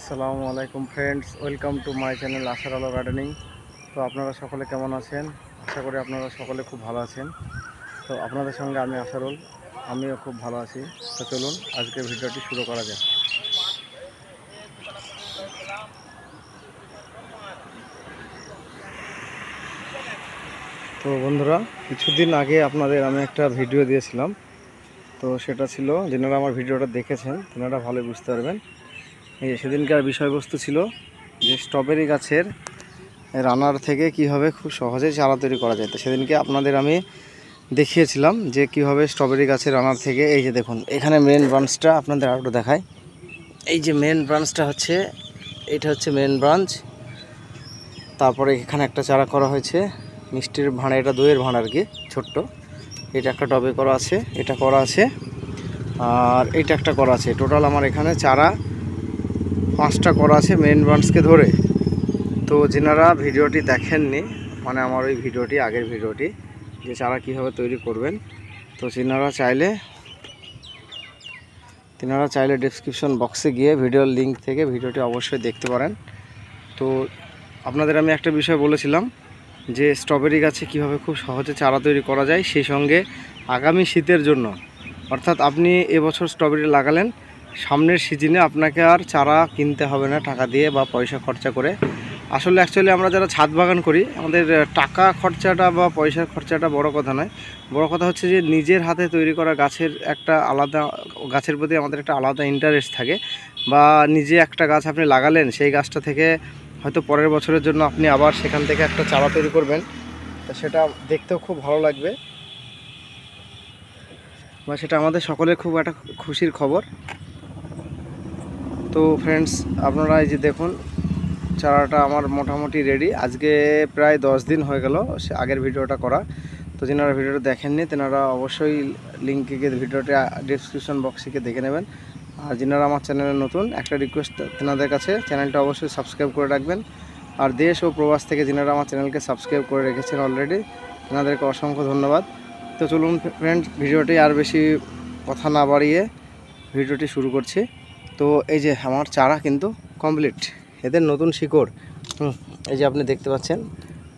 আসসালামু আলাইকুম friends, welcome to my channel আশার আলো গার্ডেনিং। তো আপনারা সকলে কেমন আছেন? আশা করি আপনারা সকলে খুব ভালো আছেন। তো আপনাদের সঙ্গে আমি আশারুল, আমিও খুব ভালো আছি। তো চলুন আজকের ভিডিওটি শুরু করা যাক। তো বন্ধুরা, কিছুদিন আগে আপনাদের আমি একটা ভিডিও দিয়েছিলাম। তো সেটা ছিল, যারা আমার ভিডিওটা দেখেছেন তারা ভালো বুঝতে পারবেন। এই সেদিনকার বিষয়বস্তু ছিল যে স্ট্রবেরি গাছের রানার থেকে কীভাবে খুব সহজে চারা তৈরি করা যায়। তো সেদিনকে আপনাদের আমি দেখিয়েছিলাম যে কীভাবে স্ট্রবেরি গাছের রানার থেকে, এই যে দেখুন এখানে মেন ব্রাঞ্চটা আপনাদের আরেকটু দেখায়। এই যে মেন ব্রাঞ্চটা হচ্ছে, এটা হচ্ছে মেন ব্রাঞ্চ। তারপরে এখানে একটা চারা করা হয়েছে মিষ্টির ভাঁড়া, এটা দইয়ের ভাঁড় আর কি, ছোট্ট। এটা একটা টবে করা আছে, এটা করা আছে, আর এইটা একটা করা আছে। টোটাল আমার এখানে চারা 5টা করা আছে মেন ব্রাঞ্চকে ধরে। তো যেনারা ভিডিওটি দেখেননি, মানে আমার ওই ভিডিওটি, আগের ভিডিওটি, যে চারা কীভাবে তৈরি করবেন, তো তেনারা চাইলে ডেসক্রিপশন বক্সে গিয়ে ভিডিওর লিঙ্ক থেকে ভিডিওটি অবশ্যই দেখতে পারেন। তো আপনাদের আমি একটা বিষয় বলেছিলাম যে স্ট্রবেরি গাছে কীভাবে খুব সহজে চারা তৈরি করা যায়, সেই সঙ্গে আগামী শীতের জন্য, অর্থাৎ আপনি এবছর স্ট্রবেরি লাগালেন, সামনের সিজনে আপনাকে আর চারা কিনতে হবে না টাকা দিয়ে বা পয়সা খরচা করে। আসলে অ্যাকচুয়ালি আমরা যারা ছাদ বাগান করি, আমাদের টাকা খরচাটা বা পয়সার খরচাটা বড় কথা নয়। বড় কথা হচ্ছে যে নিজের হাতে তৈরি করা গাছের একটা আলাদা, গাছের প্রতি আমাদের একটা আলাদা ইন্টারেস্ট থাকে। বা নিজে একটা গাছ আপনি লাগালেন, সেই গাছটা থেকে হয়তো পরের বছরের জন্য আপনি আবার সেখান থেকে একটা চারা তৈরি করবেন, তো সেটা দেখতেও খুব ভালো লাগবে, বা সেটা আমাদের সকলের খুব একটা খুশির খবর। তো ফ্রেন্ডস, আপনারা এই যে দেখুন চারাটা আমার মোটামুটি রেডি। আজকে প্রায় 10 দিন হয়ে গেল সে আগের ভিডিওটা করা। তো যারা ভিডিওটা দেখেননি তেনারা অবশ্যই লিঙ্কে গিয়ে ভিডিওটা ডেসক্রিপশন বক্সে গিয়ে দেখে নেবেন। আর যারা আমার চ্যানেলে নতুন, একটা রিকোয়েস্ট তেনাদের কাছে, চ্যানেলটা অবশ্যই সাবস্ক্রাইব করে রাখবেন। আর দেশ ও প্রবাস থেকে যারা আমার চ্যানেলকে সাবস্ক্রাইব করে রেখেছেন অলরেডি, তেনাদেরকে অসংখ্য ধন্যবাদ। তো চলুন ফ্রেন্ডস, ভিডিওটি আর বেশি কথা না বাড়িয়ে ভিডিওটি শুরু করছি। তো এই যে আমার চারা কিন্তু কমপ্লিট, এদের নতুন শিকড়, এই যে আপনি দেখতে পাচ্ছেন,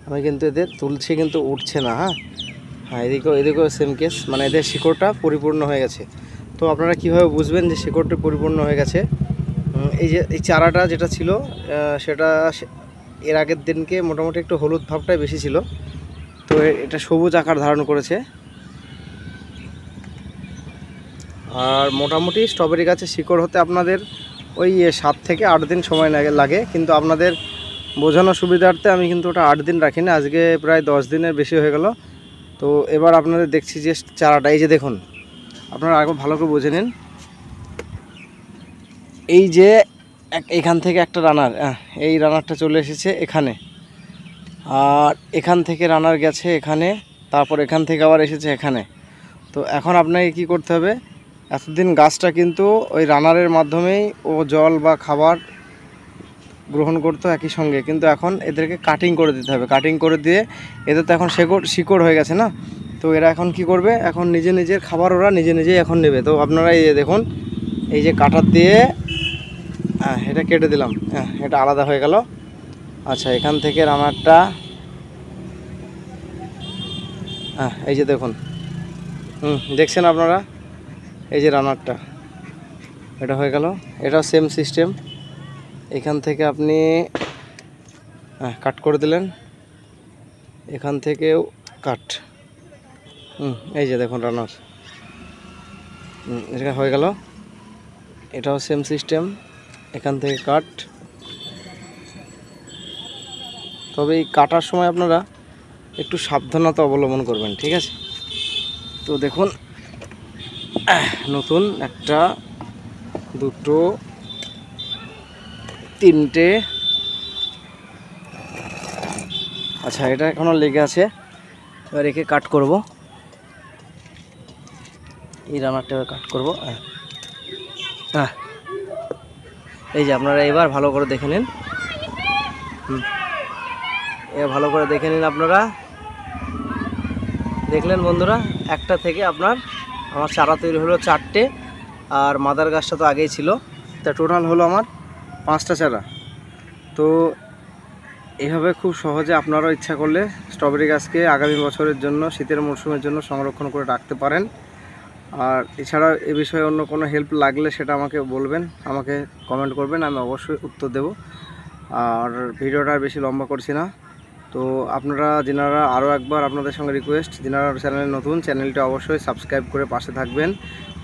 আমি কিন্তু এদের তুলছি কিন্তু উঠছে না। হ্যাঁ, এদিকেও সেম কেস, মানে এদের শিকড়টা পরিপূর্ণ হয়ে গেছে। তো আপনারা কীভাবে বুঝবেন যে শিকড়টা পরিপূর্ণ হয়ে গেছে? এই যে এই চারাটা যেটা ছিল, সেটা এর আগের দিনকে মোটামুটি একটু হলুদ ভাবটাই বেশি ছিল, তো এটা সবুজ আকার ধারণ করেছে। আর মোটামুটি স্ট্রবেরি গাছের শিকড় হতে আপনাদের ওই 7 থেকে 8 দিন সময় লাগে, কিন্তু আপনাদের বোঝানোর সুবিধার্থে আমি কিন্তু ওটা 8 দিন রাখি না, আজকে প্রায় 10 দিনের বেশি হয়ে গেল। তো এবার আপনাদের দেখছি যে চারাটা, এই যে দেখুন, আপনারা আগে ভালো করে বুঝে নিন। এই যে এখান থেকে একটা রানার, এই রানারটা চলে এসেছে এখানে, আর এখান থেকে রানার গেছে এখানে, তারপর এখান থেকে আবার এসেছে এখানে। তো এখন আপনাকে কি করতে হবে, এতদিন গাছটা কিন্তু ওই রানারের মাধ্যমেই ও জল বা খাবার গ্রহণ করতো একই সঙ্গে, কিন্তু এখন এদেরকে কাটিং করে দিতে হবে। কাটিং করে দিয়ে এদের তো এখন শিকড় হয়ে গেছে না, তো এরা এখন কি করবে, এখন নিজের খাবার ওরা নিজেই এখন নেবে। তো আপনারা এই যে দেখুন, এই যে কাটার দিয়ে এটা কেটে দিলাম, এটা আলাদা হয়ে গেল। আচ্ছা, এখান থেকে রানারটা, এই যে দেখুন, দেখছেন আপনারা, এই যে রানারটা, এটা হয়ে গেল। এটাও সেম সিস্টেম, এখান থেকে আপনি কাট করে দিলেন, এখান থেকেও কাট, এই যে দেখুন রানার, এটা হয়ে গেল। এটাও সেম সিস্টেম, এখান থেকে কাট। তবে এই কাটার সময় আপনারা একটু সাবধানতা অবলম্বন করবেন, ঠিক আছে? তো দেখুন, নতুন একটা, দুটো, তিনটে, আচ্ছা এটা এখনও লেগে আছে, এবার একে কাট করব, এই রানারটা কাট করব। এই যে আপনারা এবার ভালো করে দেখে নিন, এবার ভালো করে দেখে নিন আপনারা, দেখলেন বন্ধুরা, একটা থেকে আমার চারা তৈরি হলো 4টে, আর মাদার গাছটা তো আগেই ছিল। তা টোটাল হলো আমার 5টা চারা। তো এইভাবে খুব সহজে আপনারাও ইচ্ছা করলে স্ট্রবেরি গাছকে আগামী বছরের জন্য, শীতের মরশুমের জন্য সংরক্ষণ করে রাখতে পারেন। আর এছাড়া এ বিষয়ে অন্য কোনো হেল্প লাগলে সেটা আমাকে বলবেন, আমাকে কমেন্ট করবেন, আমি অবশ্যই উত্তর দেব। আর ভিডিওটা আর বেশি লম্বা করছি না। তো আপনারা যিনারা আরও একবার আপনাদের সঙ্গে রিকোয়েস্ট, যিনারা চ্যানেলে নতুন, চ্যানেলটা অবশ্যই সাবস্ক্রাইব করে পাশে থাকবেন।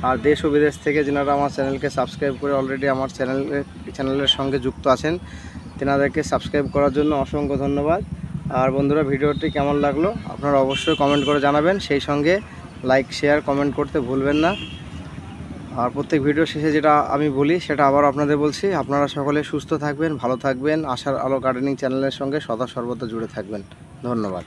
আর দেশ ও বিদেশ থেকে যিনারা আমার চ্যানেলকে সাবস্ক্রাইব করে অলরেডি আমার চ্যানেলের সঙ্গে যুক্ত আছেন, তেনাদেরকে সাবস্ক্রাইব করার জন্য অসংখ্য ধন্যবাদ। আর বন্ধুরা, ভিডিওটি কেমন লাগলো আপনারা অবশ্যই কমেন্ট করে জানাবেন, সেই সঙ্গে লাইক, শেয়ার, কমেন্ট করতে ভুলবেন না। আর প্রত্যেক ভিডিও শেষে যেটা আমি বলি সেটা আবার আপনাদের বলছি, আপনারা সকলে সুস্থ থাকবেন, ভালো থাকবেন, আশার আলো গার্ডেনিং চ্যানেলের সঙ্গে সদা সর্বদা জুড়ে থাকবেন। ধন্যবাদ।